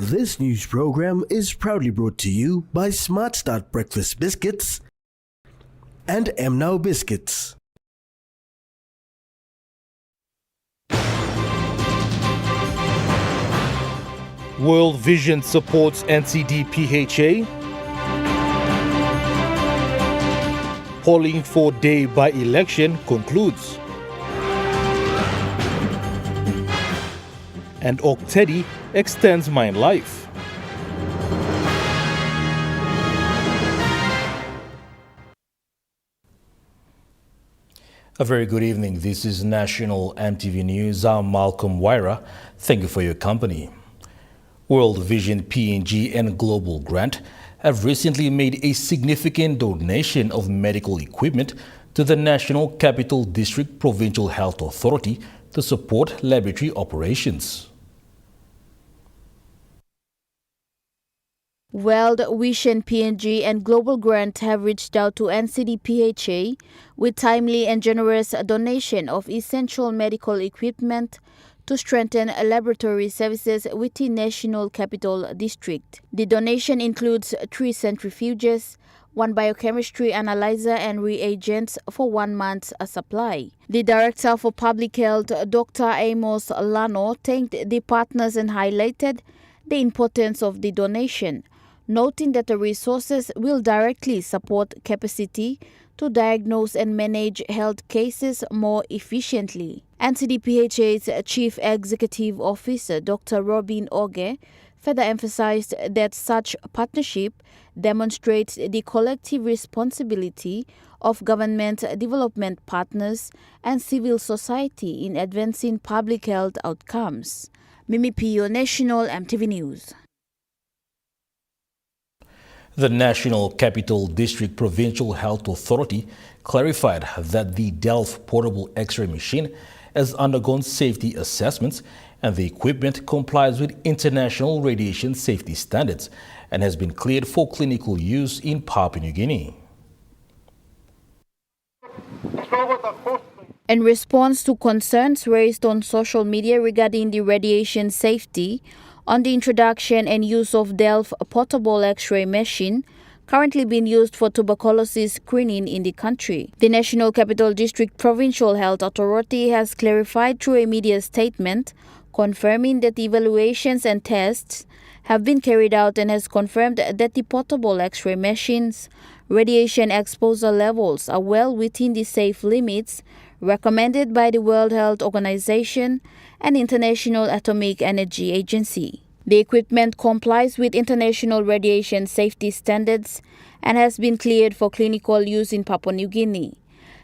This news program is proudly brought to you by Smart Start Breakfast Biscuits and Now Biscuits. World Vision supports NCD-PHA. Polling for day by election concludes. And Oktedi extends mine life. A very good evening. This is National EMTV News. I'm Malcolm Waira. Thank you for your company. World Vision PNG and Global Grant have recently made a significant donation of medical equipment to the National Capital District Provincial Health Authority to support laboratory operations. World Vision PNG and Global Grant have reached out to NCD-PHA with timely and generous donation of essential medical equipment to strengthen laboratory services within National Capital District. The donation includes 3 centrifuges, 1 biochemistry analyzer and reagents for 1 month's supply. The Director for Public Health, Dr. Amos Lano, thanked the partners and highlighted the importance of the donation, noting that the resources will directly support capacity to diagnose and manage health cases more efficiently. NCD-PHA's Chief Executive Officer, Dr. Robin Oge, further emphasized that such partnership demonstrates the collective responsibility of government development partners and civil society in advancing public health outcomes. Mimi Pio, National EMTV News. The National Capital District Provincial Health Authority clarified that the Delft portable X-ray machine has undergone safety assessments and the equipment complies with international radiation safety standards and has been cleared for clinical use in Papua New Guinea. In response to concerns raised on social media regarding the radiation safety, on the introduction and use of Delft portable X-ray machine, currently being used for tuberculosis screening in the country. The National Capital District Provincial Health Authority has clarified through a media statement, confirming that evaluations and tests have been carried out and has confirmed that the portable X-ray machines' radiation exposure levels are well within the safe limits recommended by the World Health Organization and International Atomic Energy Agency. The equipment complies with international radiation safety standards and has been cleared for clinical use in Papua New Guinea.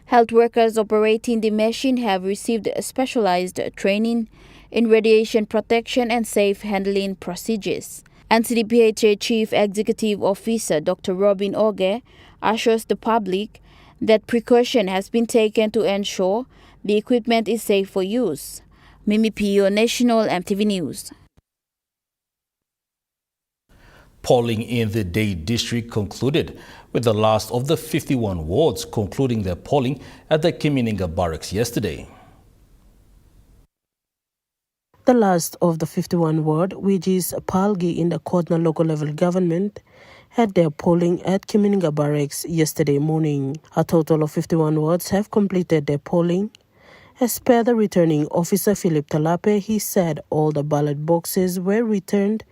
Health workers operating the machine have received specialized training in radiation protection and safe handling procedures. NCD-PHA Chief Executive Officer Dr. Robin Oge assures the public that precaution has been taken to ensure the equipment is safe for use. Mimi Pio, National EMTV News. Polling in the Day District concluded, with the last of the 51 wards concluding their polling at the Kimininga Barracks yesterday. The last of the 51 ward, which is Palgi in the Kodna local level government, had their polling at Kimininga Barracks yesterday morning. A total of 51 wards have completed their polling. As per the returning officer Philip Talape, he said all the ballot boxes were returned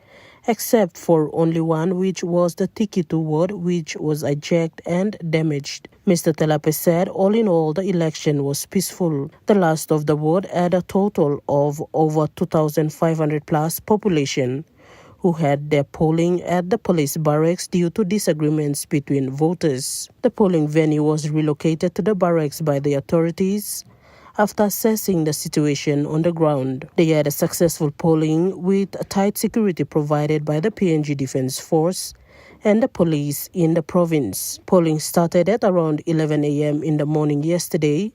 except for only one, which was the Tikitu ward, which was hijacked and damaged. Mr. Talape said all in all the election was peaceful. The last of the ward had a total of over 2,500 plus population who had their polling at the police barracks due to disagreements between voters. The polling venue was relocated to the barracks by the authorities after assessing the situation on the ground. They had a successful polling with tight security provided by the PNG Defence Force and the police in the province. Polling started at around 11 a.m. in the morning yesterday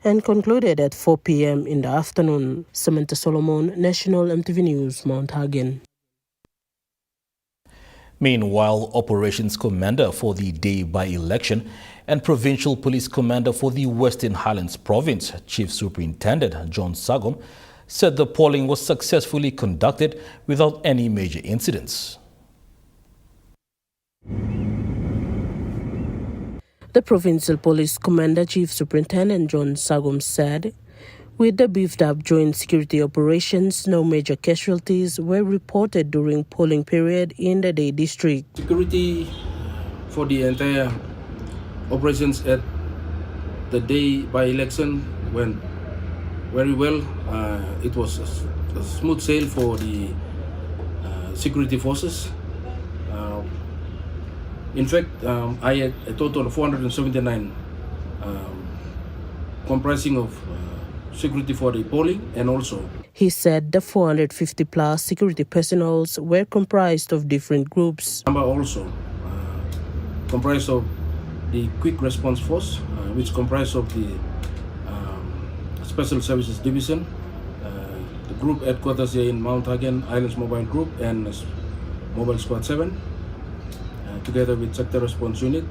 and concluded at 4 p.m. in the afternoon. Samantha Solomon, National EMTV News, Mount Hagen. Meanwhile, Operations Commander for the Day by-election and Provincial Police Commander for the Western Highlands Province, Chief Superintendent John Sagom, said the polling was successfully conducted without any major incidents. The Provincial Police Commander Chief Superintendent John Sagum said, with the beefed-up joint security operations, no major casualties were reported during polling period in the Day District. Security for the entire operations at the day by-election went very well. It was a smooth sail for the security forces. In fact, I had a total of 479 comprising of security for the polling, and also he said the 450 plus security personnel were comprised of different groups. Number also comprised of the Quick Response Force, which comprised of the Special Services Division, the group headquarters here in Mount Hagen, Highlands Mobile Group, and Mobile Squad 7, together with Sector Response Unit,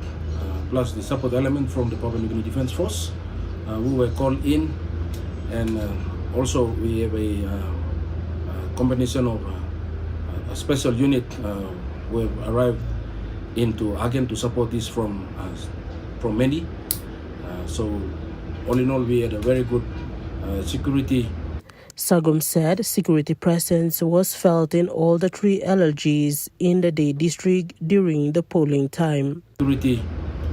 plus the support element from the Papua New Guinea Defense Force, who were called in, and also we have a combination of a special unit who have arrived into Hagen to support this from many. So all in all, we had a very good security. Sagum said security presence was felt in all the 3 LLGs in the Day District during the polling time. Security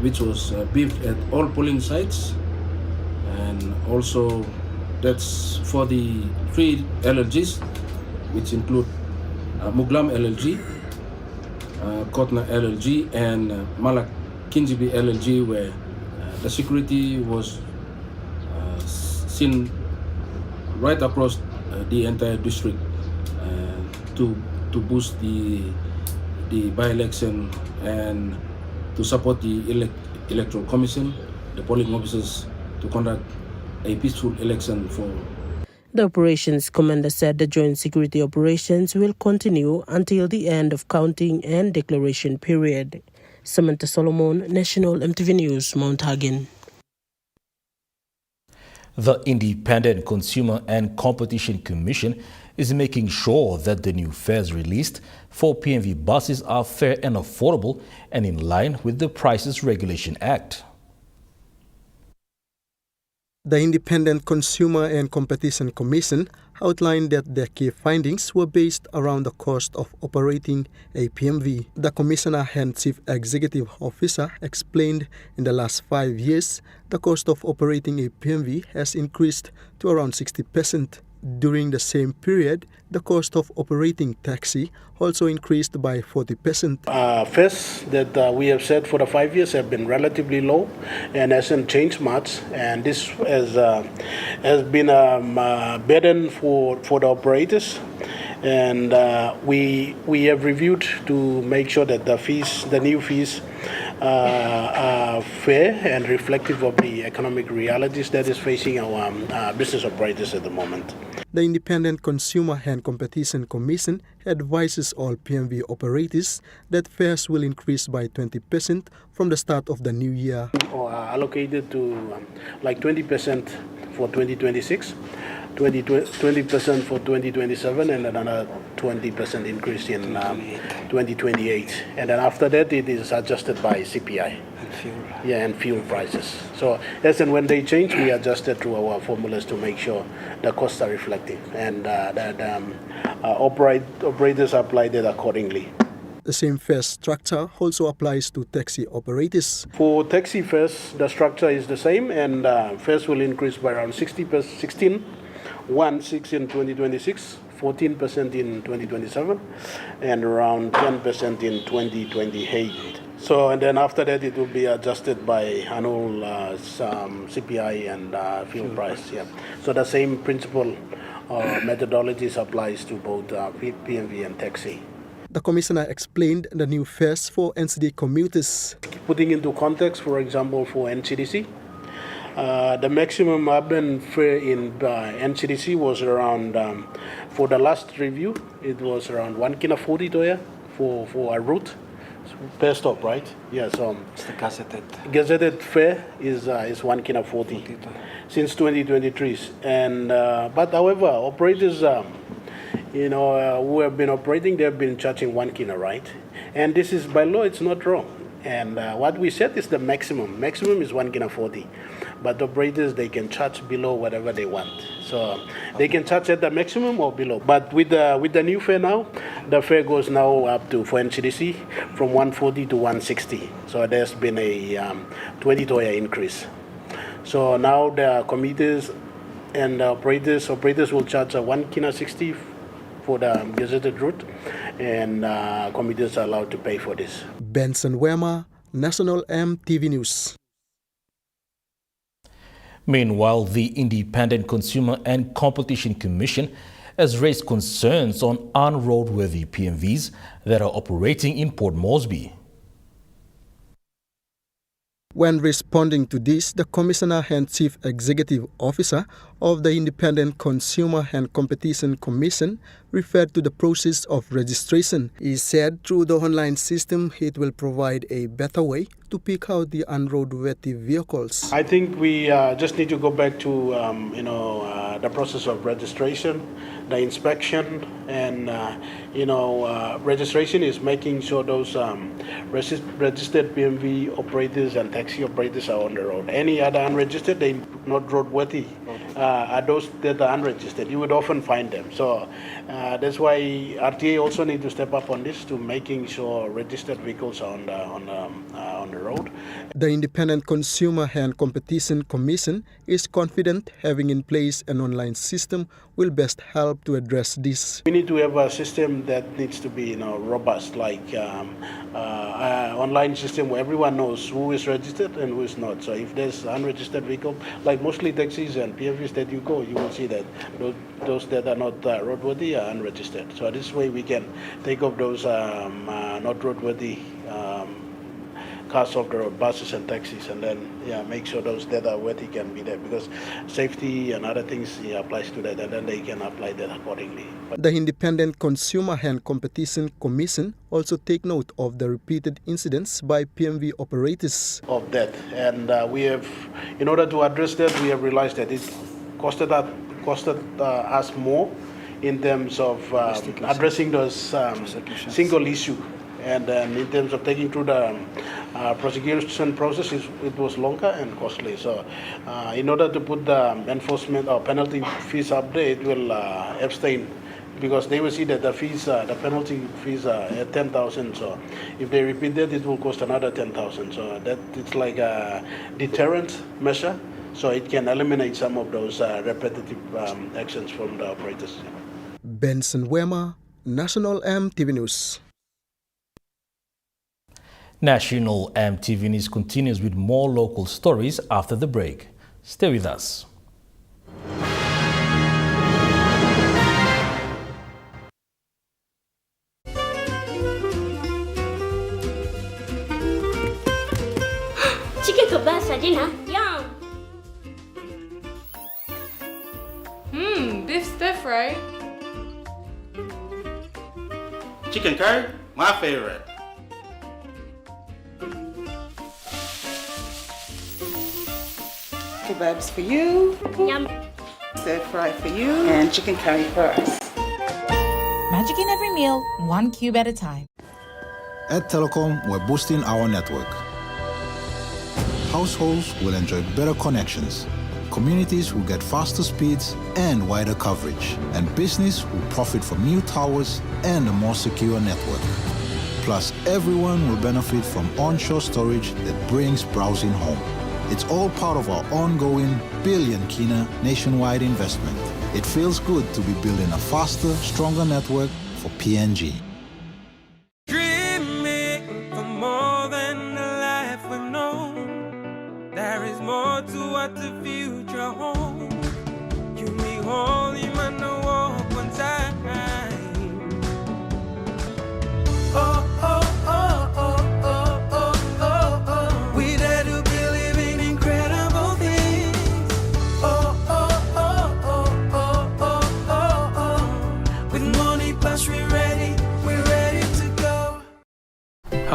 which was beefed at all polling sites, and also that's for the 3 LLGs, which include Muglam LLG, Kotna LLG, and Malak Kinjibi LLG, where the security was seen right across the entire district to boost the by-election and to support the electoral commission, the polling officers, to conduct a peaceful election for. The operations commander said the joint security operations will continue until the end of counting and declaration period. Samantha Solomon, National EMTV News, Mount Hagen. The Independent Consumer and Competition Commission is making sure that the new fares released for PMV buses are fair and affordable and in line with the Prices Regulation Act. The Independent Consumer and Competition Commission outlined that their key findings were based around the cost of operating a PMV. The Commissioner and Chief Executive Officer explained in the last 5 years, the cost of operating a PMV has increased to around 60%. During the same period, the cost of operating taxi also increased by 40%. Fares that we have set for the 5 years have been relatively low and hasn't changed much, and this has been a burden for the operators. And we have reviewed to make sure that the new fees are fair and reflective of the economic realities that is facing our business operators at the moment. The Independent Consumer and Competition Commission advises all PMV operators that fares will increase by 20% from the start of the new year. Or allocated to like 20% for 2026. 20% for 2027, and another 20% increase in 2028. And then after that, it is adjusted by CPI. And fuel. Yeah, and fuel prices. So as and when they change, we adjust it through our formulas to make sure the costs are reflective, and that operators apply that accordingly. The same fare structure also applies to taxi operators. For taxi fares, the structure is the same, and fares will increase by around 16% in 2026, 14% in 2027, and around 10% in 2028. So, and then after that, it will be adjusted by annual CPI and fuel price. Yeah. So the same principle methodologies applies to both PMV and taxi. The Commissioner explained the new fares for NCD commuters. Putting into context, for example, for NCDC, the maximum urban fare in NCDC was around, for the last review, it was around 1 kina 40 toya for a route, per stop, right? Yeah, so It's the gazetted. gazetted fare is 1 kina 40 since 2023. And but however, operators, who have been operating, they have been charging 1 kina, right? And this is by law, it's not wrong. And what we said is the maximum. Maximum is 1 kina 40, but operators, they can charge below whatever they want. So they can charge at the maximum or below. But with the new fare now, the fare goes now up to for NCDC from 140 to 160. So there's been a 20 toya increase. So now the commuters and operators will charge a 1 kina 60 for the gazetted route, and commuters are allowed to pay for this. Benson Wema, National EMTV News. Meanwhile, the Independent Consumer and Competition Commission has raised concerns on unroadworthy PMVs that are operating in Port Moresby. When responding to this, the Commissioner and Chief Executive Officer of the Independent Consumer and Competition Commission referred to the process of registration. He said through the online system, it will provide a better way to pick out the unroadworthy vehicles. I think we just need to go back to the process of registration, the inspection, and registration is making sure those registered PMV operators and taxi operators are on the road. Any other unregistered, they not roadworthy. Are those that are unregistered? You would often find them. So that's why RTA also need to step up on this to making sure registered vehicles are on the road. The Independent Consumer and Competition Commission is confident having in place an online system will best help to address this. We need to have a system that needs to be robust, like online system where everyone knows who is registered and who is not. So if there's unregistered vehicle, like mostly taxis and PFVs that you go, you will see that those that are not roadworthy are unregistered. So this way we can take off those not roadworthy cars off the road, buses and taxis, and then make sure those that are worthy can be there, because safety and other things applies to that, and then they can apply that accordingly. The Independent Consumer and Competition Commission also take note of the repeated incidents by PMV operators. Of that, and we have, in order to address that, we have realized that it costed us more in terms of addressing those single issue. And in terms of taking through the prosecution process, it was longer and costly. So in order to put the enforcement or penalty fees up there, it will abstain, because they will see that the penalty fees are at 10,000. So if they repeat that, it will cost another 10,000. So that it's like a deterrent measure. So it can eliminate some of those repetitive actions from the operators. Benson Wema, National EMTV News. National EMTV News continues with more local stories after the break. Stay with us. Chicken kebab saja nak? Yum! Beef stiff, right? Chicken curry, my favorite. Kebabs for you, Yum! stir fry for you, and chicken curry for us. Magic in every meal, one cube at a time. At Telecom, we're boosting our network. Households will enjoy better connections. Communities will get faster speeds and wider coverage. And business will profit from new towers and a more secure network. Plus, everyone will benefit from onshore storage that brings browsing home. It's all part of our ongoing billion kina nationwide investment. It feels good to be building a faster, stronger network for PNG. Dreaming for more than the life we've known. There is more to what the future holds. You me holy man, no walk one time. Oh, oh, oh, oh, oh, oh, oh, oh. We dare to be living incredible things. Oh, oh, oh, oh, oh, oh, oh, oh. With money plus we ready. We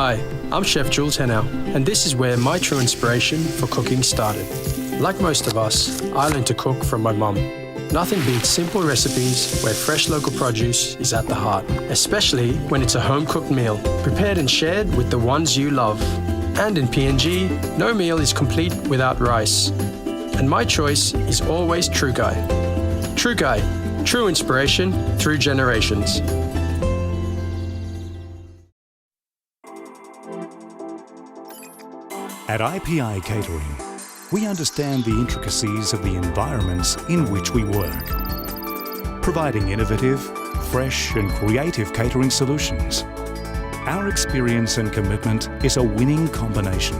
Hi, I'm Chef Jules Henow, and this is where my true inspiration for cooking started. Like most of us, I learned to cook from my mum. Nothing beats simple recipes where fresh local produce is at the heart, especially when it's a home-cooked meal, prepared and shared with the ones you love. And in PNG, no meal is complete without rice. And my choice is always True Guy. True Guy, true inspiration through generations. At IPI Catering, we understand the intricacies of the environments in which we work, providing innovative, fresh and creative catering solutions. Our experience and commitment is a winning combination,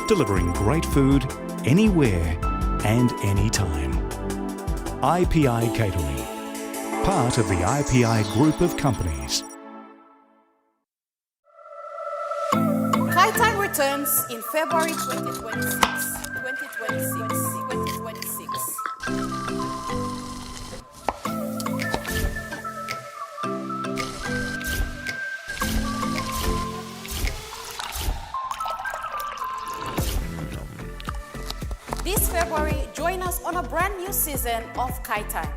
delivering great food anywhere and anytime. IPI Catering, part of the IPI group of companies. Time returns in February 2026. This February, join us on a brand new season of Kai Time.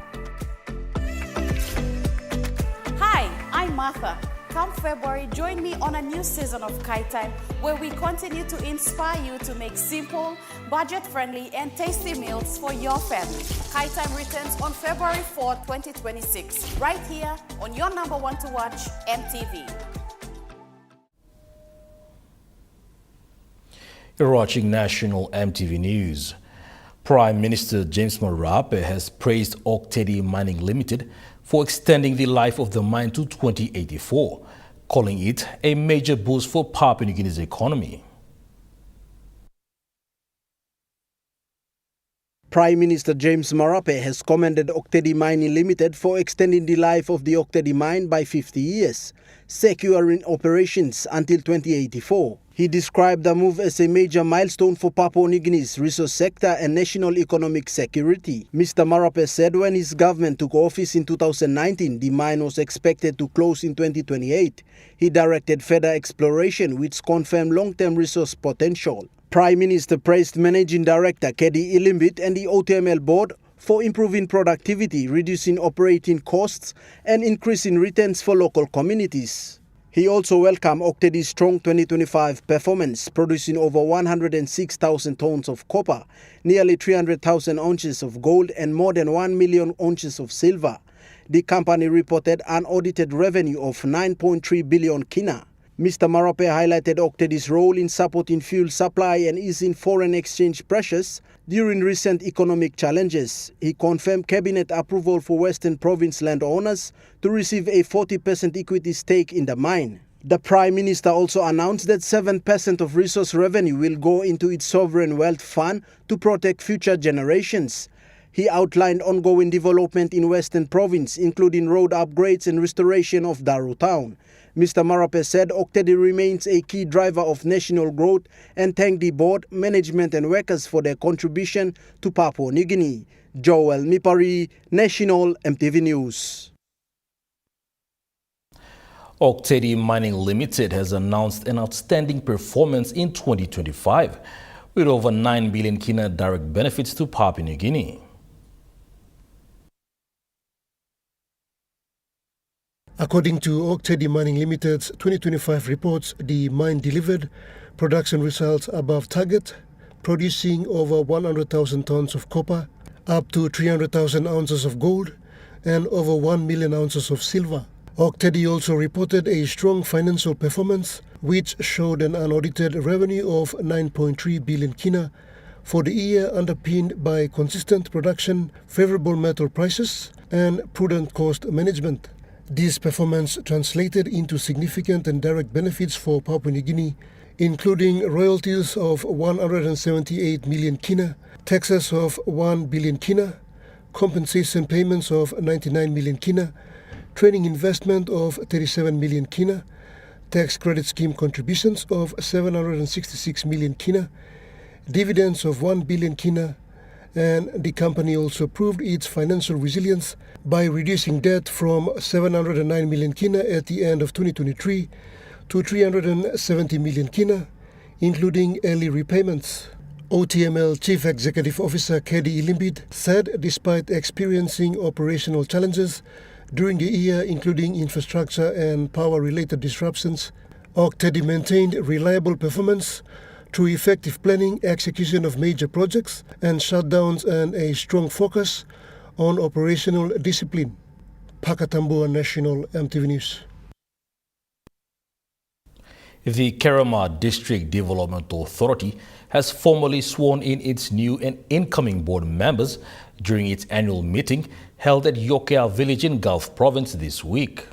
Hi, I'm Martha. Come February, join me on a new season of Kai Time, where we continue to inspire you to make simple, budget-friendly, and tasty meals for your family. Kai Time returns on February 4, 2026, right here on your number one to watch, EMTV. You're watching National EMTV News. Prime Minister James Marape has praised Oktedi Mining Limited for extending the life of the mine to 2084, calling it a major boost for Papua New Guinea's economy. Prime Minister James Marape has commended Oktedi Mining Limited for extending the life of the Oktedi mine by 50 years, securing operations until 2084. He described the move as a major milestone for Papua New Guinea's resource sector and national economic security. Mr. Marape said when his government took office in 2019, the mine was expected to close in 2028. He directed further exploration, which confirmed long-term resource potential. Prime Minister praised Managing Director Kedi Ilimbit and the OTML board for improving productivity, reducing operating costs, and increasing returns for local communities. He also welcomed Oktedi's strong 2025 performance, producing over 106,000 tons of copper, nearly 300,000 ounces of gold, and more than 1 million ounces of silver. The company reported an audited revenue of 9.3 billion kina. Mr. Marape highlighted Oktedi's role in supporting fuel supply and easing foreign exchange pressures during recent economic challenges. He confirmed cabinet approval for Western Province landowners to receive a 40% equity stake in the mine. The Prime Minister also announced that 7% of resource revenue will go into its sovereign wealth fund to protect future generations. He outlined ongoing development in Western Province, including road upgrades and restoration of Daru Town. Mr. Marape said Oktedi remains a key driver of national growth and thanked the board, management and workers for their contribution to Papua New Guinea. Joel Mipari, National EMTV News. Oktedi Mining Limited has announced an outstanding performance in 2025, with over 9 billion kina direct benefits to Papua New Guinea. According to Oktedi Mining Limited's 2025 reports, the mine delivered production results above target, producing over 100,000 tons of copper, up to 300,000 ounces of gold, and over 1 million ounces of silver. Oktedi also reported a strong financial performance, which showed an unaudited revenue of 9.3 billion kina for the year, underpinned by consistent production, favorable metal prices, and prudent cost management. This performance translated into significant and direct benefits for Papua New Guinea, including royalties of 178 million kina, taxes of 1 billion kina, compensation payments of 99 million kina, training investment of 37 million kina, tax credit scheme contributions of 766 million kina, dividends of 1 billion kina, and the company also proved its financial resilience by reducing debt from 709 million kina at the end of 2023 to 370 million kina, including early repayments. OTML Chief Executive Officer Kedi Ilimbid said despite experiencing operational challenges during the year, including infrastructure and power-related disruptions, OCTEDI maintained reliable performance through effective planning, execution of major projects and shutdowns, and a strong focus on operational discipline. Pakatambua National EMTV News. The Kerema District Development Authority has formally sworn in its new and incoming board members during its annual meeting held at Yokea Village in Gulf Province this week.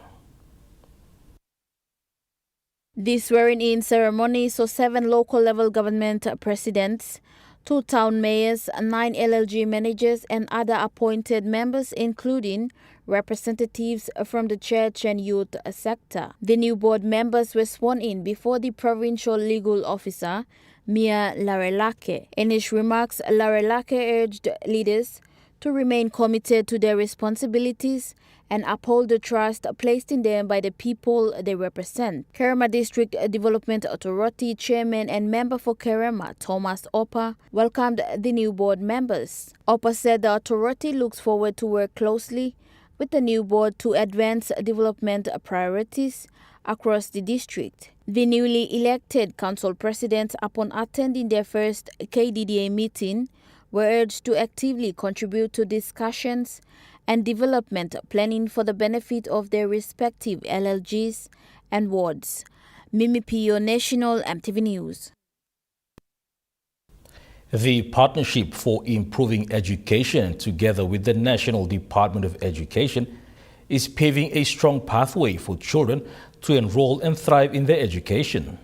The swearing-in ceremony saw 7 local-level government presidents, 2 town mayors, 9 LLG managers and other appointed members, including representatives from the church and youth sector. The new board members were sworn in before the provincial legal officer, Mia Larelake. In his remarks, Larelake urged leaders to remain committed to their responsibilities and uphold the trust placed in them by the people they represent. Kerema District Development Authority Chairman and member for Kerema, Thomas Oppa, welcomed the new board members. Oppa said the authority looks forward to work closely with the new board to advance development priorities across the district. The newly elected council presidents, upon attending their first KDDA meeting, were urged to actively contribute to discussions and development planning for the benefit of their respective LLGs and wards. Mimi Pio, National EMTV News. The Partnership for Improving Education, together with the National Department of Education, is paving a strong pathway for children to enroll and thrive in their education.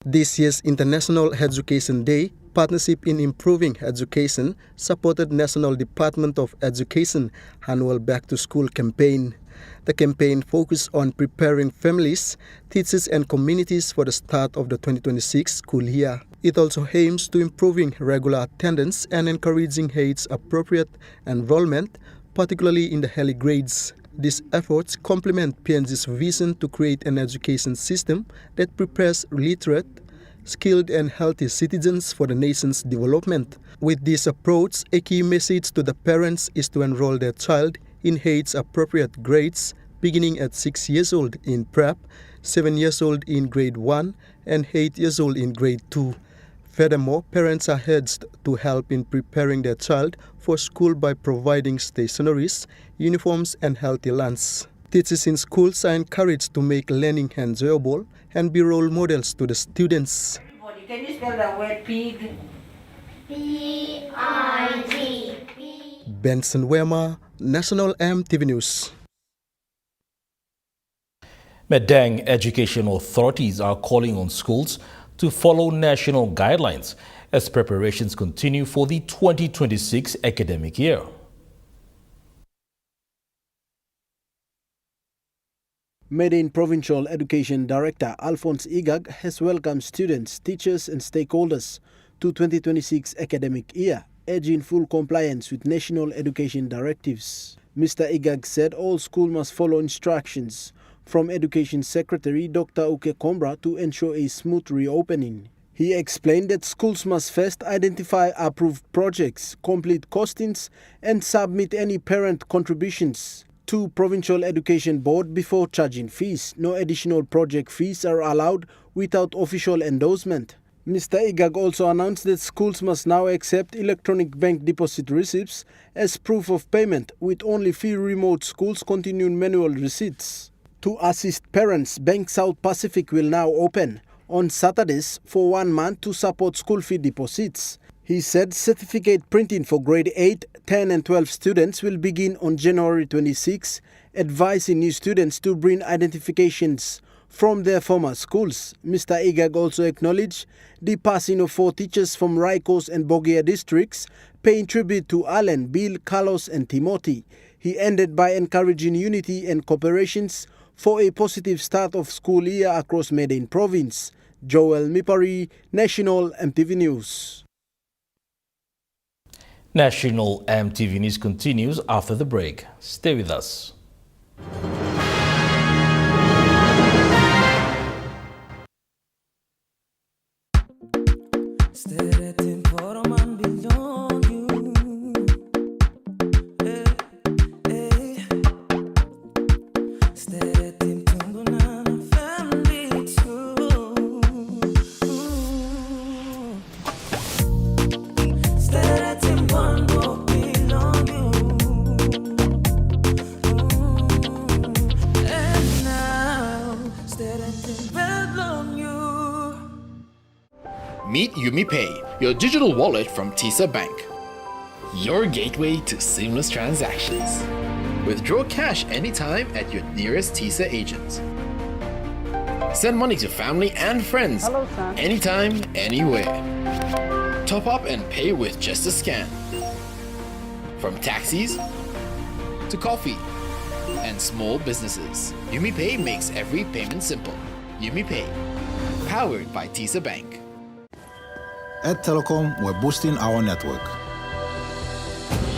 This year's International Education Day, Partnership in Improving Education, supported National Department of Education annual Back to School campaign. The campaign focused on preparing families, teachers and communities for the start of the 2026 school year. It also aims to improving regular attendance and encouraging age-appropriate enrollment, particularly in the early grades. These efforts complement PNG's vision to create an education system that prepares literate, skilled and healthy citizens for the nation's development. With this approach, a key message to the parents is to enroll their child in age-appropriate grades, beginning at 6 years old in prep, 7 years old in grade 1, and 8 years old in grade 2. Furthermore, parents are urged to help in preparing their child for school by providing stationeries, uniforms, and healthy lunch. Teachers in schools are encouraged to make learning enjoyable and be role models to the students. Can you spell the word pig? P-I-G. Benson Wema, National EMTV News. Medang education authorities are calling on schools to follow national guidelines as preparations continue for the 2026 academic year. Medellin Provincial Education Director Alphonse Igag has welcomed students, teachers and stakeholders to 2026 academic year, urging full compliance with national education directives. Mr. Igag said all schools must follow instructions from Education Secretary Dr. Uke Kombra to ensure a smooth reopening. He explained that schools must first identify approved projects, complete costings and submit any parent contributions to Provincial Education Board before charging fees. No additional project fees are allowed without official endorsement. Mr. Igag also announced that schools must now accept electronic bank deposit receipts as proof of payment, with only few remote schools continuing manual receipts. To assist parents, Bank South Pacific will now open on Saturdays for 1 month to support school fee deposits. He said certificate printing for grade 8, 10 and 12 students will begin on January 26, advising new students to bring identifications from their former schools. Mr. Igag also acknowledged the passing of 4 teachers from Raikos and Bogia districts, paying tribute to Allen, Bill, Carlos and Timothy. He ended by encouraging unity and cooperations for a positive start of school year across Medellin province. Joel Mipari, National EMTV News. National EMTV News continues after the break. Stay with us. Meet YumiPay, your digital wallet from TISA Bank. Your gateway to seamless transactions. Withdraw cash anytime at your nearest TISA agent. Send money to family and friends anytime, anywhere. Top up and pay with just a scan. From taxis to coffee and small businesses, YumiPay makes every payment simple. YumiPay, powered by TISA Bank. At Telecom, we're boosting our network.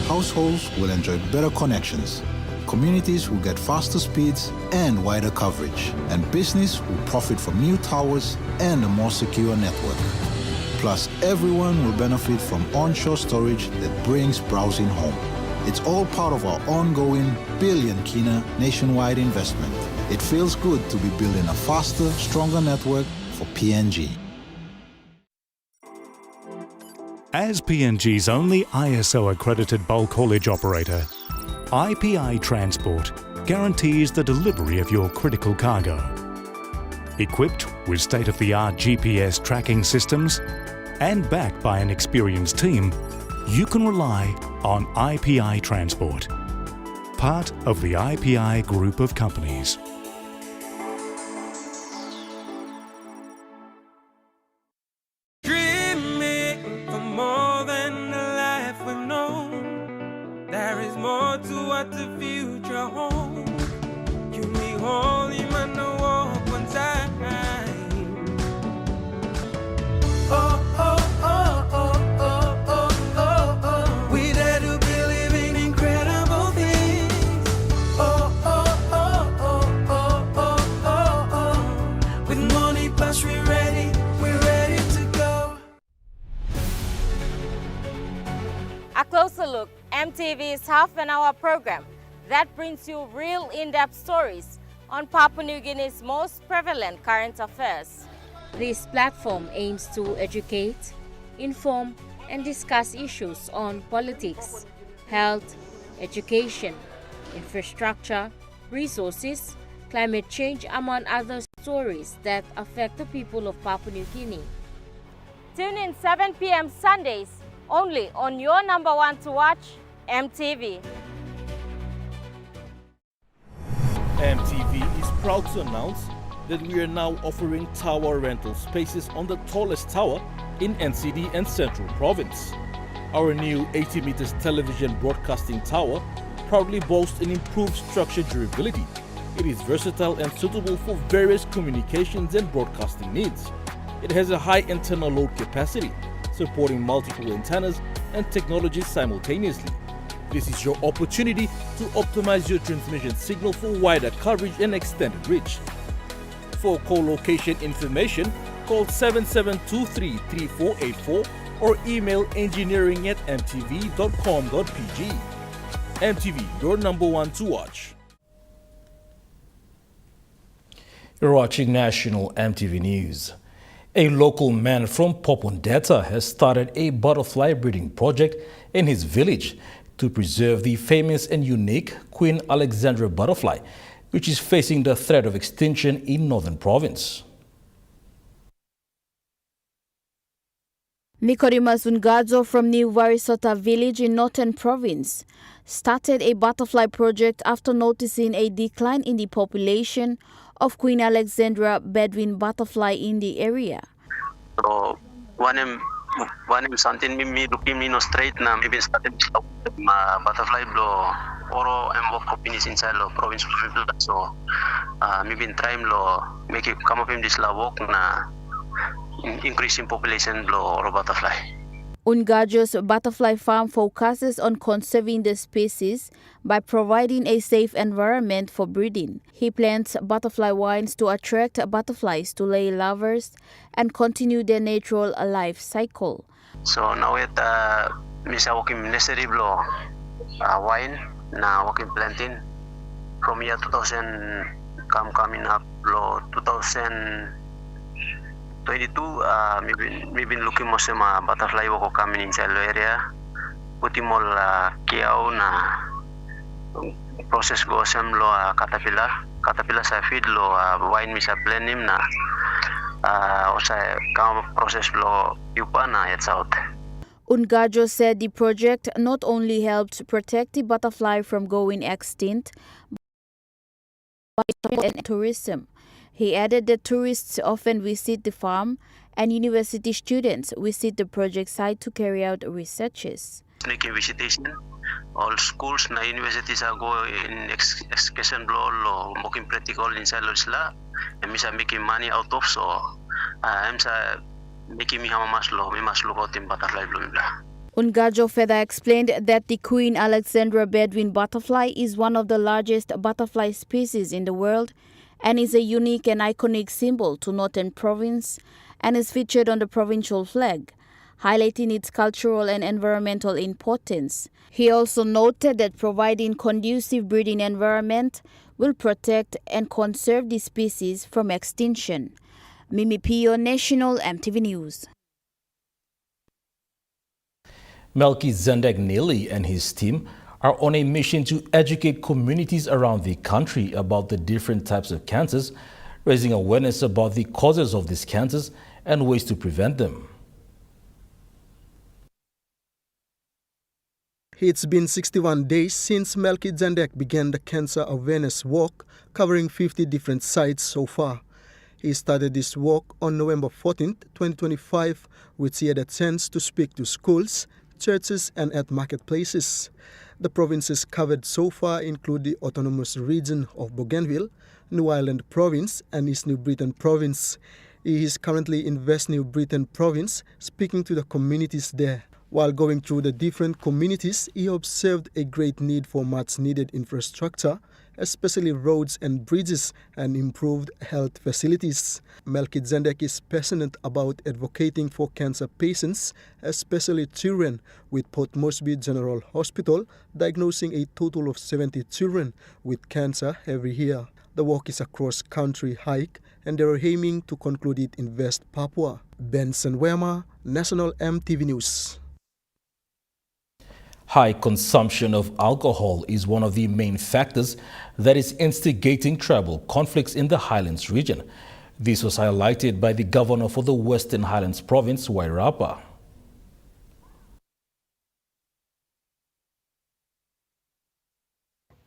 Households will enjoy better connections. Communities will get faster speeds and wider coverage. And business will profit from new towers and a more secure network. Plus, everyone will benefit from onshore storage that brings browsing home. It's all part of our ongoing billion kina nationwide investment. It feels good to be building a faster, stronger network for PNG. As PNG's only ISO-accredited bulk haulage operator, IPI Transport guarantees the delivery of your critical cargo. Equipped with state-of-the-art GPS tracking systems and backed by an experienced team, you can rely on IPI Transport, part of the IPI group of companies. Dreaming for more than the life we've known. There is more to what the future holds. You need holy man to walk one time. Oh, oh, oh, oh, oh, oh, oh, oh. We dare to believe in incredible things. Oh, oh, oh, oh, oh, oh, oh, oh. With money plus we're ready to go. A closer look, EMTV's half-an-hour program that brings you real in-depth stories on Papua New Guinea's most prevalent current affairs. This platform aims to educate, inform, and discuss issues on politics, health, education, infrastructure, resources, climate change, among other stories that affect the people of Papua New Guinea. Tune in 7 p.m. Sundays only on your number one to watch, EMTV. EMTV is proud to announce that we are now offering tower rental spaces on the tallest tower in NCD and Central Province. Our new 80 meters television broadcasting tower proudly boasts an improved structure durability. It is versatile and suitable for various communications and broadcasting needs. It has a high internal load capacity, supporting multiple antennas and technologies simultaneously. This is your opportunity to optimize your transmission signal for wider coverage and extended reach. For co-location information, call 7723-3484 or email engineering@mtv.com.pg. MTV, your number one to watch. You're watching National MTV News. A local man from Popondetta has started a butterfly breeding project in his village to preserve the famous and unique Queen Alexandra butterfly, which is facing the threat of extinction in Northern Province. Nicodemus Ungadzo from New Varisota village in Northern Province started a butterfly project after noticing a decline in the population of Queen Alexandra Bedouin butterfly in the area. So, one something me looking no straight na maybe started butterfly blow oro and opinions inside the province people. So maybe in time lo make it come up in this la walk na increasing population blow oro butterfly. Ungajo's butterfly farm focuses on conserving the species by providing a safe environment for breeding. He plants butterfly wines to attract butterflies to lay lovers and continue their natural life cycle. So now it misa working nursery blow wine na working planting from year 2000 coming up blow 2022 maybe looking mo sa mga butterfly wako coming inside the area puti mo kiaw na process go sam lo caterpillar sa feed lo wine misa blend him na Usai kama proses blo yupana yet south. Ungajo said the project not only helped protect the butterfly from going extinct, but tourism. He added that tourists often visit the farm and university students visit the project site to carry out researches. Making visitation, all schools na universities are go in excursion blow making practical in sila and misa making money out of so I'm sa making me maslo out in butterfly bloom blah. Ungajo further explained that the Queen Alexandra bedouin butterfly is one of the largest butterfly species in the world and is a unique and iconic symbol to Northern Province and is featured on the provincial flag, highlighting its cultural and environmental importance. He also noted that providing conducive breeding environment will protect and conserve the species from extinction. Mimi Pio, National EMTV News. Melchizedek Neely and his team are on a mission to educate communities around the country about the different types of cancers, raising awareness about the causes of these cancers and ways to prevent them. It's been 61 days since Melchizedek began the cancer awareness walk, covering 50 different sites so far. He started this walk on November 14, 2025, which he had a chance to speak to schools, churches and at marketplaces. The provinces covered so far include the autonomous region of Bougainville, New Ireland Province and East New Britain Province. He is currently in West New Britain Province, speaking to the communities there. While going through the different communities, he observed a great need for much-needed infrastructure, especially roads and bridges and improved health facilities. Melchizedek is passionate about advocating for cancer patients, especially children, with Port Moresby General Hospital diagnosing a total of 70 children with cancer every year. The walk is a cross-country hike and they are aiming to conclude it in West Papua. Benson Wema, National EMTV News. High consumption of alcohol is one of the main factors that is instigating tribal conflicts in the Highlands region. This was highlighted by the governor for the Western Highlands Province, Wairapa.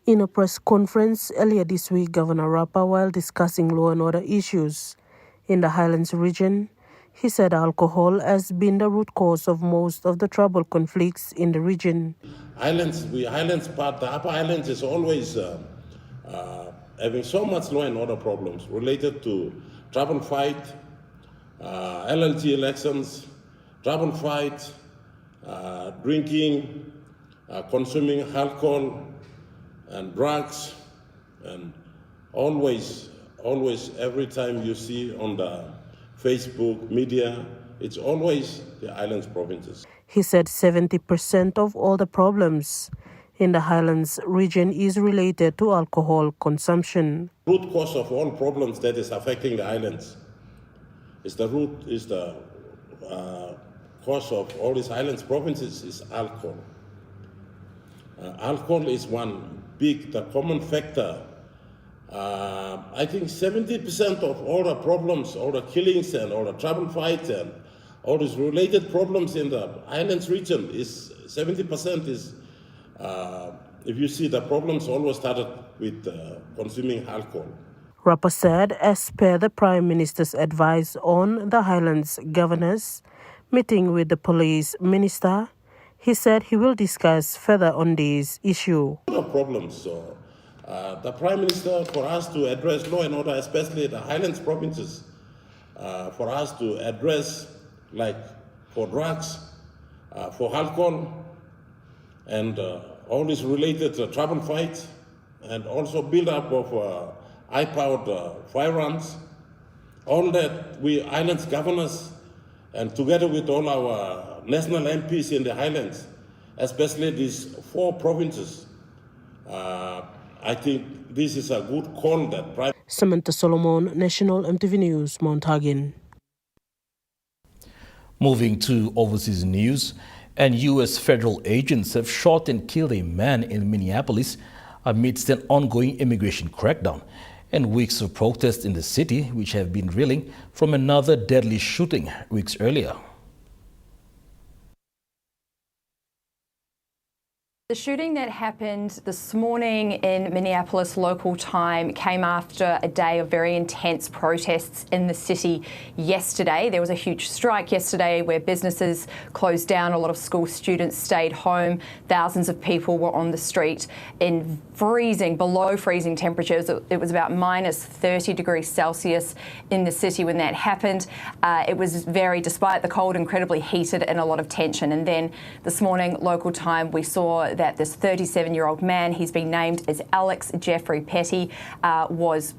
In a press conference earlier this week, Governor Rapa, while discussing law and order issues in the Highlands region, he said alcohol has been the root cause of most of the tribal conflicts in the region. The Upper Highlands is always having so much law and order problems related to tribal fight, LLT elections, tribal fight, drinking, consuming alcohol and drugs, and always every time you see on the Facebook, media, it's always the Highlands provinces. He said 70% of all the problems in the Highlands region is related to alcohol consumption. Root cause of all problems that is affecting the Highlands is the cause of all these Highlands provinces is alcohol. Alcohol is one the common factor. I think 70% of all the problems, all the killings and all the tribal fights and all these related problems in the Highlands region is 70% is, if you see the problems always started with consuming alcohol. Rapa said, as per the Prime Minister's advice on the Highlands governors meeting with the police minister, he said he will discuss further on this issue. The problems, so the Prime Minister, for us to address law and order, especially the Highlands provinces, for us to address like for drugs, for alcohol, and all these related tribal fights, and also build up of high-powered firearms. All that we Highlands governors, and together with all our national MPs in the Highlands, especially these 4 provinces, I think this is a good call that Samantha Solomon, National EMTV News, Mount Hagen. Moving to overseas news, and U.S. federal agents have shot and killed a man in Minneapolis amidst an ongoing immigration crackdown. and weeks of protests in the city, which have been reeling from another deadly shooting weeks earlier. The shooting that happened this morning in Minneapolis local time came after a day of very intense protests in the city yesterday. There was a huge strike yesterday where businesses closed down, a lot of school students stayed home, thousands of people were on the street in below freezing temperatures. It was about minus 30 degrees Celsius in the city when that happened. It was despite the cold, incredibly heated and a lot of tension. And then this morning, local time, we saw that this 37-year-old man, he's been named as Alex Jeffrey Petty, was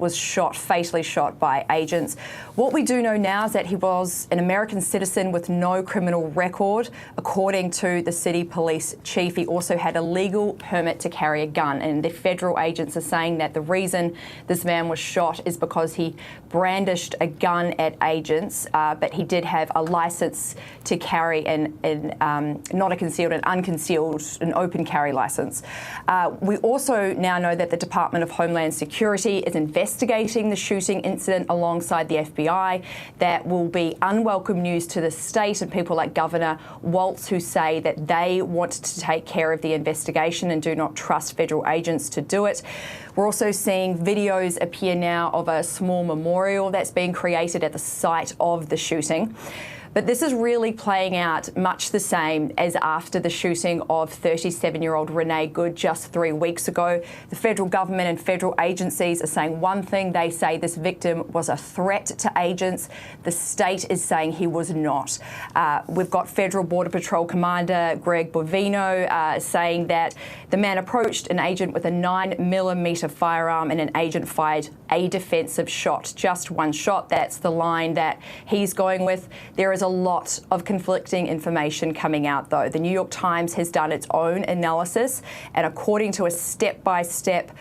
fatally shot by agents. What we do know now is that he was an American citizen with no criminal record. According to the city police chief, he also had a legal permit to carry a gun. And the federal agents are saying that the reason this man was shot is because he brandished a gun at agents, but he did have a license to carry not a concealed, an open carry license. We also now know that the Department of Homeland Security is investigating the shooting incident alongside the FBI. That will be unwelcome news to the state and people like Governor Walz, who say that they want to take care of the investigation and do not trust federal agents to do it. We're also seeing videos appear now of a small memorial that's being created at the site of the shooting. But this is really playing out much the same as after the shooting of 37-year-old Renee Good just 3 weeks ago. The federal government and federal agencies are saying one thing. They say this victim was a threat to agents. The state is saying he was not. We've got Federal Border Patrol Commander Greg Bovino saying that the man approached an agent with a 9mm firearm and an agent fired a defensive shot. Just one shot. That's the line that he's going with. There is a lot of conflicting information coming out, though. The New York Times has done its own analysis, and according to a step-by-step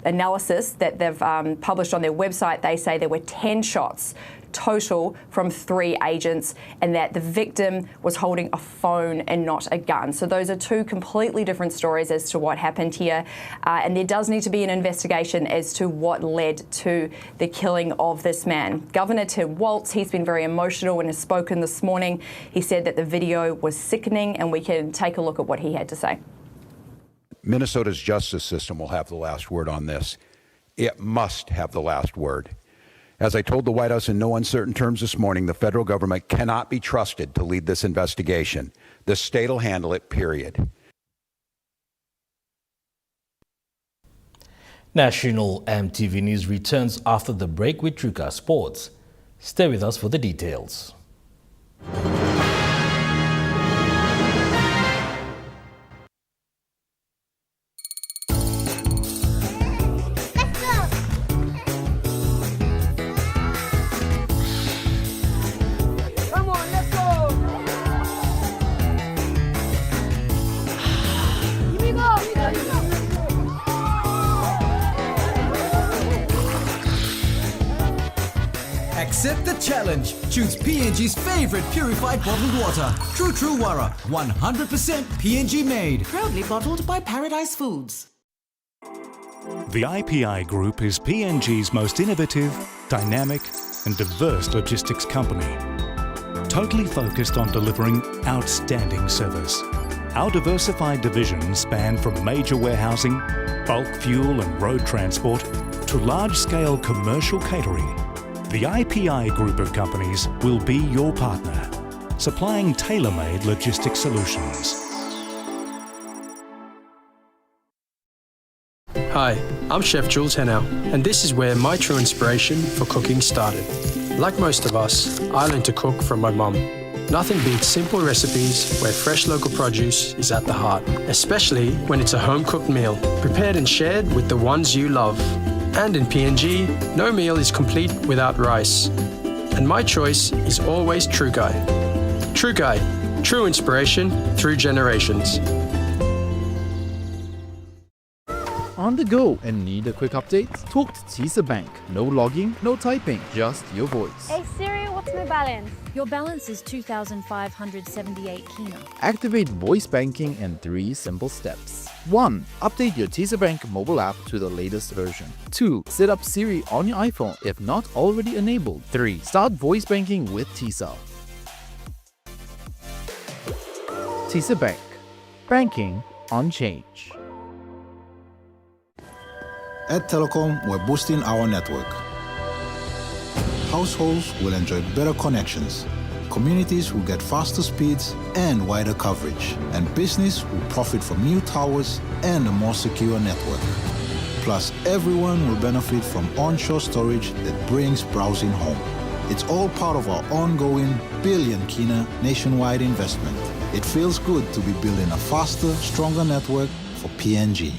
analysis that they've published on their website, they say there were 10 shots total from 3 agents, and that the victim was holding a phone and not a gun. So those are 2 completely different stories as to what happened here, and there does need to be an investigation as to what led to the killing of this man. Governor Tim Walz, he's been very emotional and has spoken this morning. He said that the video was sickening, and we can take a look at what he had to say. Minnesota's justice system will have the last word on this. It must have the last word. As I told the White House in no uncertain terms this morning, the federal government cannot be trusted to lead this investigation. The state will handle it, period. National EMTV News returns after the break with Truka Sports. Stay with us for the details. Accept the challenge. Choose PNG's favorite purified bottled water. True Wara, 100% PNG made. Proudly bottled by Paradise Foods. The IPI Group is PNG's most innovative, dynamic and diverse logistics company. Totally focused on delivering outstanding service. Our diversified divisions span from major warehousing, bulk fuel and road transport to large-scale commercial catering. The IPI Group of companies will be your partner, supplying tailor-made logistics solutions. Hi, I'm Chef Jules Henao, and this is where my true inspiration for cooking started. Like most of us, I learned to cook from my mum. Nothing beats simple recipes where fresh local produce is at the heart, especially when it's a home-cooked meal, prepared and shared with the ones you love. And in PNG, no meal is complete without rice. And my choice is always Trukai. Trukai, true inspiration through generations. on the go and need a quick update? Talk to TISA Bank. No logging, no typing, just your voice. Hey Siri, what's my balance? Your balance is 2,578 kina. Activate voice banking in 3 simple steps. 1. Update your TISA Bank mobile app to the latest version. 2. Set up Siri on your iPhone if not already enabled. 3. Start voice banking with TISA. TISA Bank. Banking on change. At Telecom, we're boosting our network. Households will enjoy better connections. Communities will get faster speeds and wider coverage. And business will profit from new towers and a more secure network. Plus, everyone will benefit from onshore storage that brings browsing home. It's all part of our ongoing billion kina nationwide investment. It feels good to be building a faster, stronger network for PNG.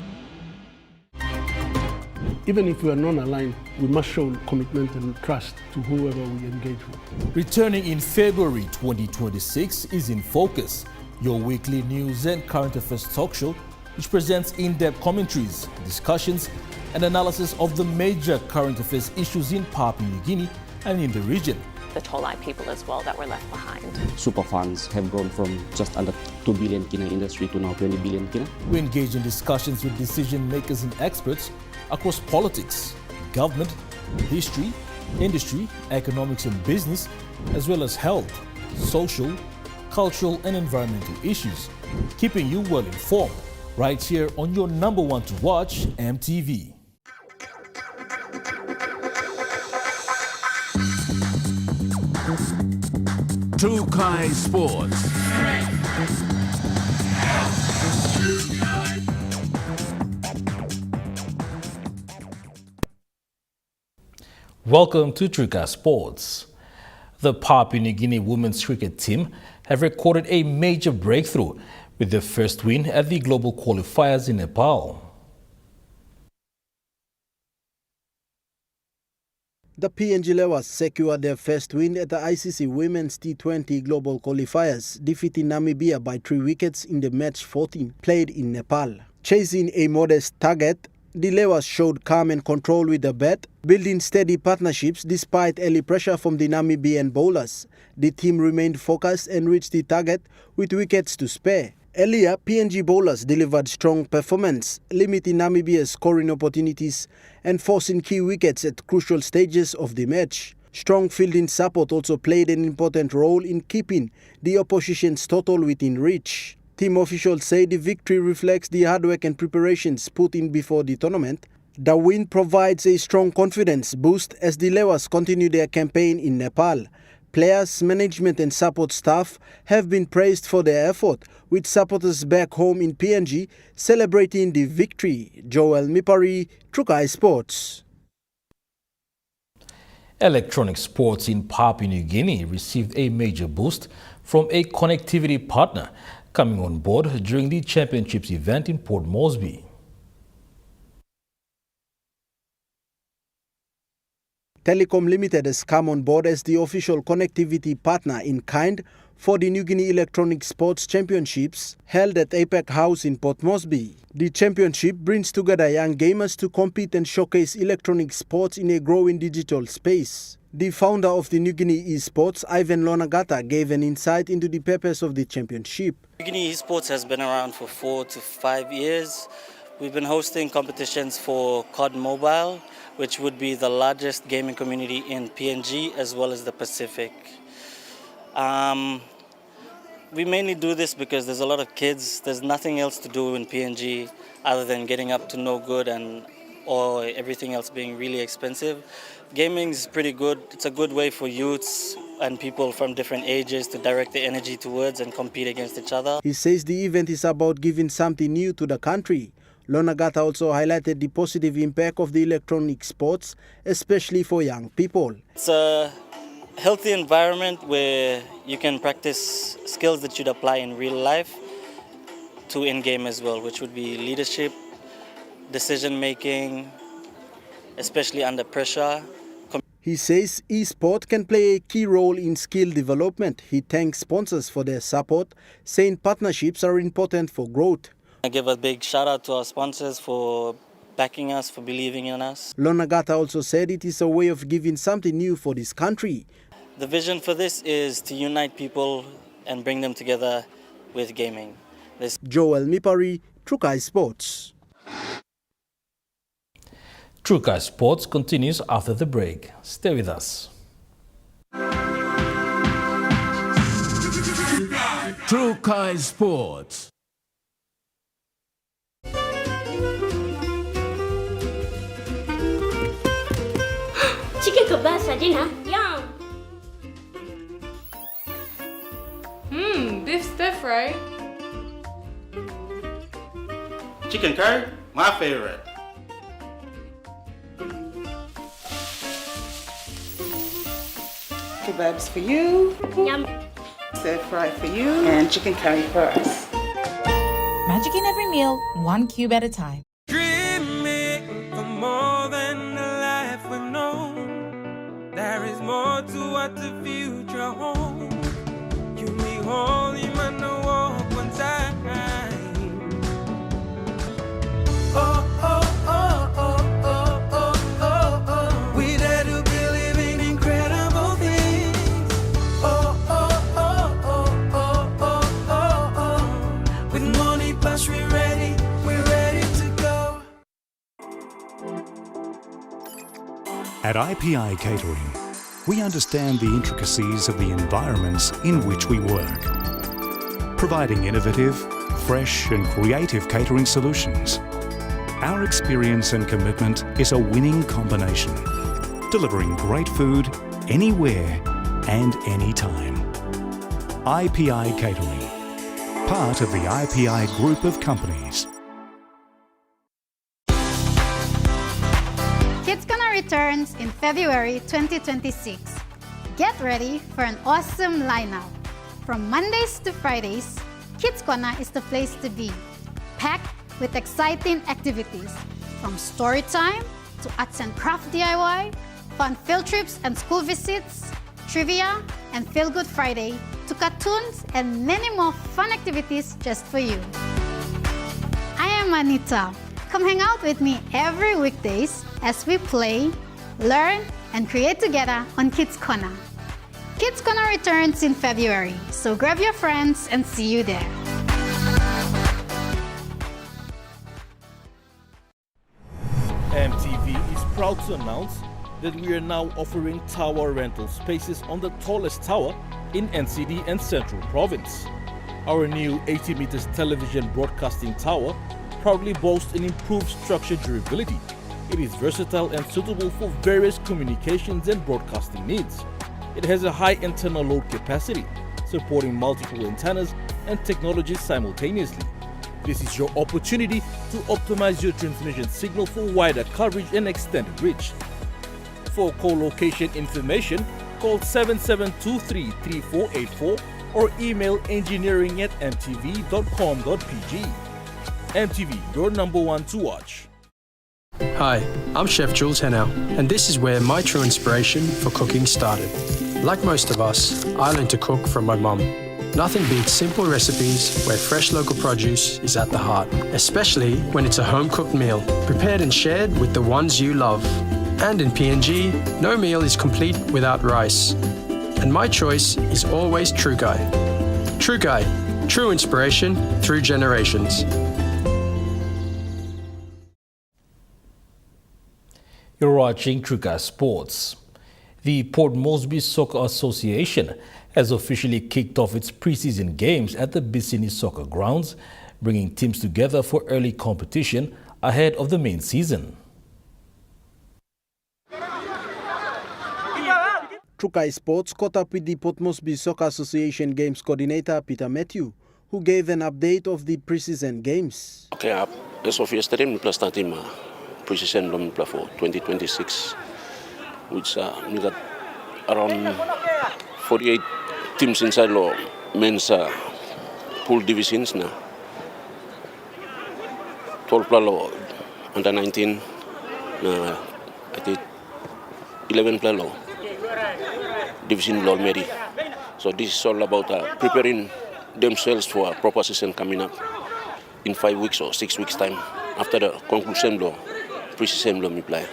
Even if we are non-aligned, we must show commitment and trust to whoever we engage with. Returning in February 2026 is In Focus, your weekly news and current affairs talk show, which presents in-depth commentaries, discussions, and analysis of the major current affairs issues in Papua New Guinea and in the region. The Tolai people as well that were left behind. Super funds have grown from just under 2 billion kina industry to now 20 billion kina. We engage in discussions with decision makers and experts across politics, government, history, industry, economics and business, as well as health, social, cultural and environmental issues, keeping you well informed right here on your number one to watch, EMTV. Trukai Sports. Welcome to Trukai Sports. The Papua New Guinea women's cricket team have recorded a major breakthrough with their first win at the global qualifiers in Nepal. The PNG Lewas secured their first win at the ICC Women's T20 Global Qualifiers, defeating Namibia by 3 wickets in the match 14 played in Nepal. Chasing a modest target, the Lewas showed calm and control with the bat, building steady partnerships despite early pressure from the Namibian bowlers. The team remained focused and reached the target with wickets to spare. Earlier, PNG bowlers delivered strong performance, limiting Namibia's scoring opportunities and forcing key wickets at crucial stages of the match. Strong fielding support also played an important role in keeping the opposition's total within reach. Team officials say the victory reflects the hard work and preparations put in before the tournament. The win provides a strong confidence boost as the Lewas continue their campaign in Nepal. Players, management and support staff have been praised for their effort, with supporters back home in PNG celebrating the victory. Joel Mipari, Trukai Sports. Electronic sports in Papua New Guinea received a major boost from a connectivity partner coming on board during the championships event in Port Moresby. Telecom Limited has come on board as the official connectivity partner in kind for the New Guinea Electronic Sports Championships held at APEC House in Port Moresby. The championship brings together young gamers to compete and showcase electronic sports in a growing digital space. The founder of the New Guinea Esports, Ivan Lonagata, gave an insight into the purpose of the championship. New Guinea Esports has been around for 4 to 5 years. We've been hosting competitions for COD Mobile, which would be the largest gaming community in PNG as well as the Pacific. We mainly do this because there's a lot of kids. There's nothing else to do in PNG other than getting up to no good or everything else being really expensive. Gaming is pretty good. It's a good way for youths and people from different ages to direct their energy towards and compete against each other. He says the event is about giving something new to the country. Lonagata also highlighted the positive impact of the electronic sports, especially for young people. It's a healthy environment where you can practice skills that you'd apply in real life to in-game as well, which would be leadership, decision-making, especially under pressure. He says e-sport can play a key role in skill development. He thanks sponsors for their support, saying partnerships are important for growth. I give a big shout out to our sponsors for backing us, for believing in us. Lonagata also said it is a way of giving something new for this country. The vision for this is to unite people and bring them together with gaming. Joel Mipari, Trukai Sports. Trukai Sports continues after the break. Stay with us. Trukai Sports. Chicken kebab for dinner. Yum. Beef stir fry. Chicken curry, my favorite. Kebabs for you. Yum. Stir fry for you. And chicken curry for us. Magic in every meal, 1 cube at a time. Dreaming for more than the life we've known. There is more to what the future holds. You me holy man, no walk one time. Oh, oh, oh, oh, oh, oh, oh, oh. We dare to believe in incredible things. Oh, oh, oh, oh, oh, oh, oh, oh. With money plus we're ready to go. At IPI Catering, we understand the intricacies of the environments in which we work, providing innovative, fresh and creative catering solutions. Our experience and commitment is a winning combination, delivering great food anywhere and anytime. IPI Catering, part of the IPI group of companies. Kids Corner returns in February 2026. Get ready for an awesome lineup. From Mondays to Fridays, Kids Corner is the place to be. Packed with exciting activities, from story time to arts and craft DIY, fun field trips and school visits, trivia and Feel Good Friday, to cartoons and many more fun activities just for you. I am Anita. Come hang out with me every weekdays as we play, learn, and create together on Kids Corner. Kids Corner returns in February, so grab your friends and see you there. EMTV is proud to announce that we are now offering tower rental spaces on the tallest tower in NCD and Central Province. Our new 80 meters television broadcasting tower proudly boasts an improved structure durability. It is versatile and suitable for various communications and broadcasting needs. It has a high internal load capacity, supporting multiple antennas and technologies simultaneously. This is your opportunity to optimize your transmission signal for wider coverage and extended reach. For co-location information, call 7723-3484 or email engineering@mtv.com.pg. MTV, your number one to watch. Hi, I'm Chef Jules Hennow, and this is where my true inspiration for cooking started. Like most of us, I learned to cook from my mum. Nothing beats simple recipes where fresh local produce is at the heart, especially when it's a home-cooked meal, prepared and shared with the ones you love. And in PNG, no meal is complete without rice. And my choice is always Trukai. Trukai, true inspiration through generations. You're watching Trukai Sports. The Port Moresby Soccer Association has officially kicked off its preseason games at the Bissini Soccer Grounds, bringing teams together for early competition ahead of the main season. Trukai Sports caught up with the Port Moresby Soccer Association Games Coordinator Peter Matthew, who gave an update of the preseason games. Okay, as of yesterday, we played starting preseason for 2026, which we got around 48 teams inside the men's pool divisions now. 12 player under 19, I think 11 player division below Mary. So this is all about preparing themselves for a proper season coming up in 5 weeks or 6 weeks time after the conclusion of pre-season lo mi play.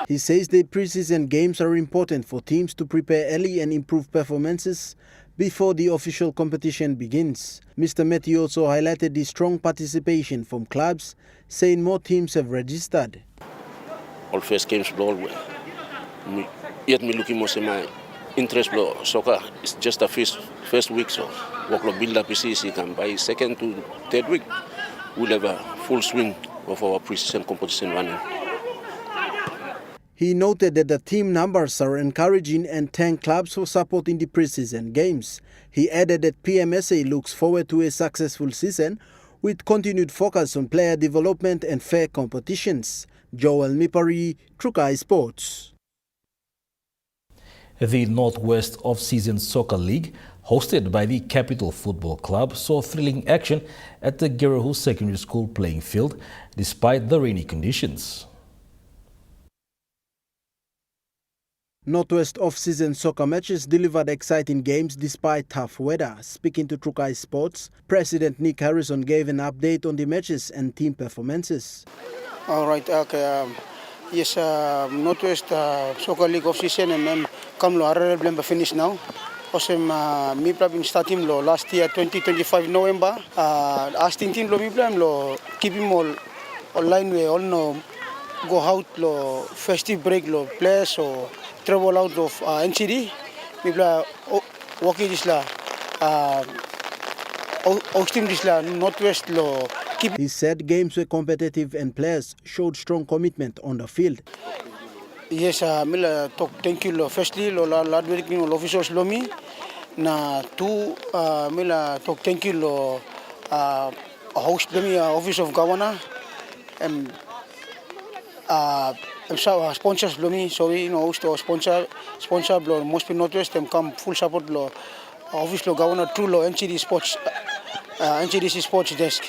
He says the preseason games are important for teams to prepare early and improve performances before the official competition begins. Mr. Matthew also highlighted the strong participation from clubs, saying more teams have registered. All first games blow yet me looking most my interest blow soccer is just the first week, so work lo build up PCC can by second to third week we'll have a full swing of our preseason competition running. He noted that the team numbers are encouraging and thanked clubs for supporting the preseason games. He added that PMSA looks forward to a successful season with continued focus on player development and fair competitions. Joel Mipari, Trukai Sports. The Northwest Off-Season Soccer League, hosted by the Capital Football Club, saw thrilling action at the Gerahu Secondary School playing field despite the rainy conditions. Northwest off-season soccer matches delivered exciting games despite tough weather. Speaking to Trukai Sports, President Nick Harrison gave an update on the matches and team performances. All right, okay. Yes, Northwest Soccer League off-season and come lo RRL blem finish now. Osem mi plabing start team lo last year 2025 November. Asting team lo mi plabing lo keep him all online we all no go out lo festive break lo players or travel out of NCD. Mi play walking this la team this la Northwest lo. He said games were competitive and players showed strong commitment on the field. Yes, mila talk thank you lo firstly lo lad working lo officers lo mi na two mila talk thank you lo host lo mi office of governor sponsors lo mi sorry no host or sponsor lo must be Northwest come full support lo office lo governor true lo NCD sports NCDC sports desk.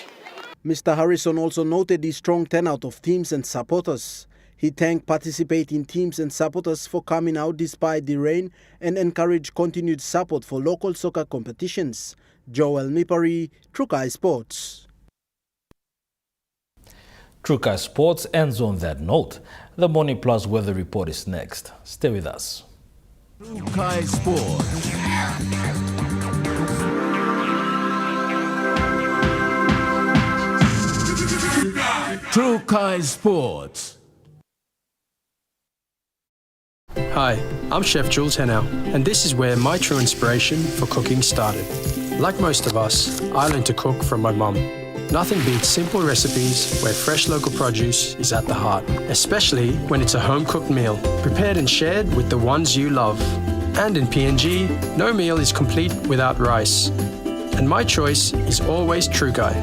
Mr. Harrison also noted the strong turnout of teams and supporters. He thanked participating teams and supporters for coming out despite the rain and encouraged continued support for local soccer competitions. Joel Mipari, Trukai Sports. Trukai Sports ends on that note. The Morning Plus weather report is next. Stay with us. Trukai Sports. Trukai Sports. Hi, I'm Chef Jules Henao, and this is where my true inspiration for cooking started. Like most of us, I learned to cook from my mum. Nothing beats simple recipes where fresh local produce is at the heart, especially when it's a home-cooked meal, prepared and shared with the ones you love. And in PNG, no meal is complete without rice. And my choice is always Trukai.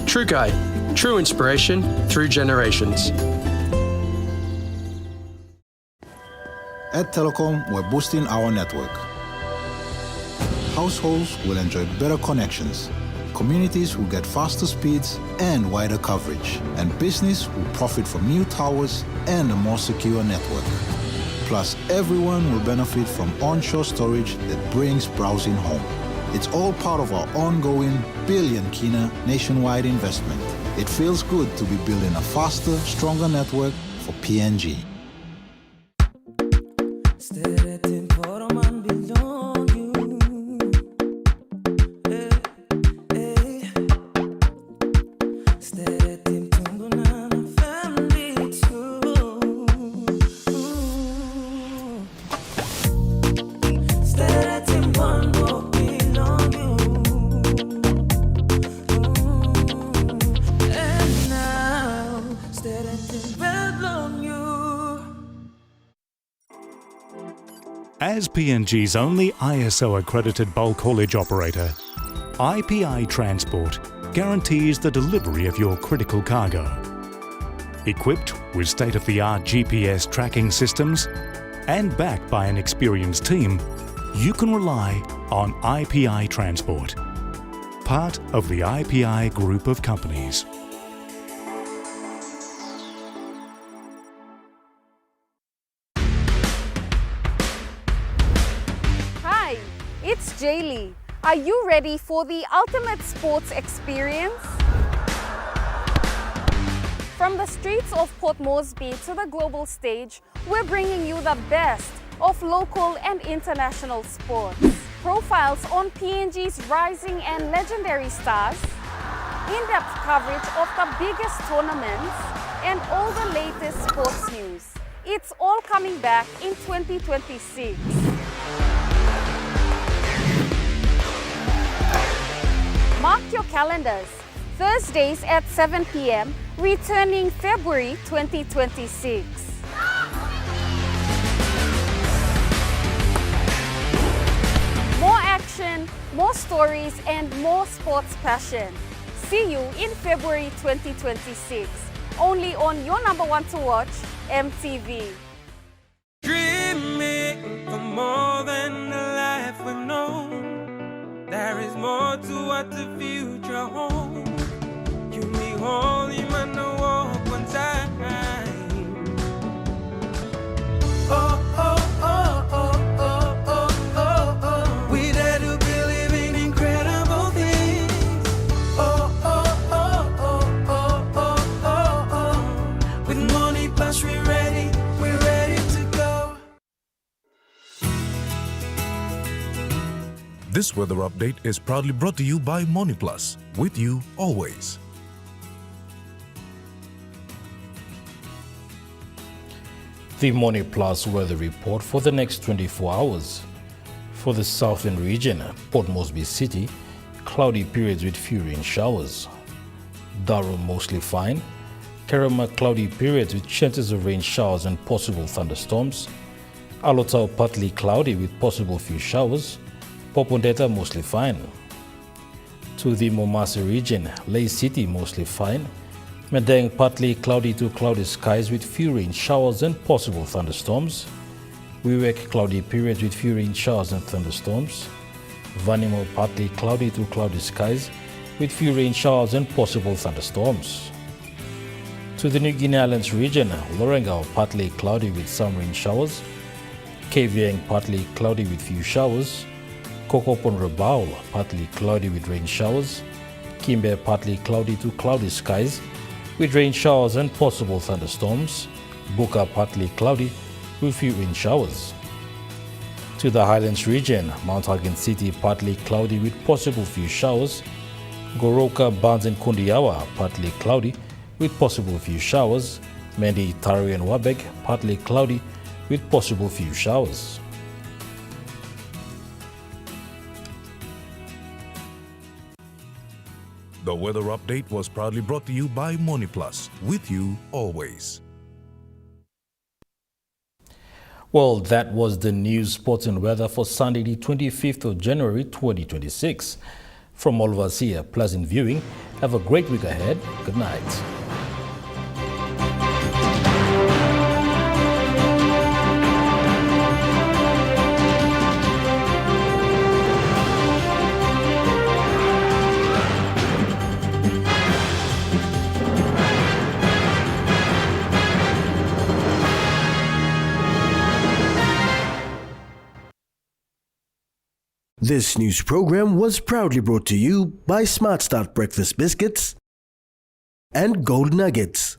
Trukai, true inspiration through generations. At Telecom, we're boosting our network. Households will enjoy better connections. Communities will get faster speeds and wider coverage. And business will profit from new towers and a more secure network. Plus, everyone will benefit from onshore storage that brings browsing home. It's all part of our ongoing billion kina nationwide investment. It feels good to be building a faster, stronger network for PNG. As PNG's only ISO-accredited bulk haulage operator, IPI Transport guarantees the delivery of your critical cargo. Equipped with state-of-the-art GPS tracking systems and backed by an experienced team, you can rely on IPI Transport, part of the IPI group of companies. It's Jaylee. Are you ready for the ultimate sports experience? From the streets of Port Moresby to the global stage, we're bringing you the best of local and international sports. Profiles on PNG's rising and legendary stars, in-depth coverage of the biggest tournaments, and all the latest sports news. It's all coming back in 2026. Mark your calendars. Thursdays at 7 p.m., returning February 2026. More action, more stories, and more sports passion. See you in February 2026. Only on your number one to watch, MTV. Dreaming for more than the life we've known. There is more to what the future holds. You me holy man, no walk one time. Oh, oh, oh, oh, oh, oh, oh, oh. We dare to believe in incredible things. Oh, oh, oh, oh, oh, oh, oh, oh. With money plus we're ready to go. This weather update is proudly brought to you by MoneyPlus, with you always. The MoneyPlus weather report for the next 24 hours. For the southern region, Port Moresby City, cloudy periods with few rain showers. Durham mostly fine. Kerema cloudy periods with chances of rain showers and possible thunderstorms. Alotau partly cloudy with possible few showers. Popondetta mostly fine. To the Momasa region, Lay City mostly fine. Medang partly cloudy to cloudy skies with few rain showers and possible thunderstorms. Wewak cloudy periods with few rain showers and thunderstorms. Vanimo partly cloudy to cloudy skies with few rain showers and possible thunderstorms. To the New Guinea Islands region, Lorengau partly cloudy with some rain showers. Kavieng partly cloudy with few showers. Kokopon Rabaul partly cloudy with rain showers. Kimbe partly cloudy to cloudy skies with rain showers and possible thunderstorms. Buka partly cloudy with few rain showers. To the Highlands region, Mount Hagen City partly cloudy with possible few showers. Goroka, Barnes and Kundiawa partly cloudy with possible few showers. Mendi, Tari and Wabeg partly cloudy with possible few showers. The weather update was proudly brought to you by MoneyPlus, with you always. Well, that was the news, sports and weather for Sunday, the 25th of January, 2026. From all of us here, pleasant viewing. Have a great week ahead. Good night. This news program was proudly brought to you by Smart Start Breakfast Biscuits and Gold Nuggets.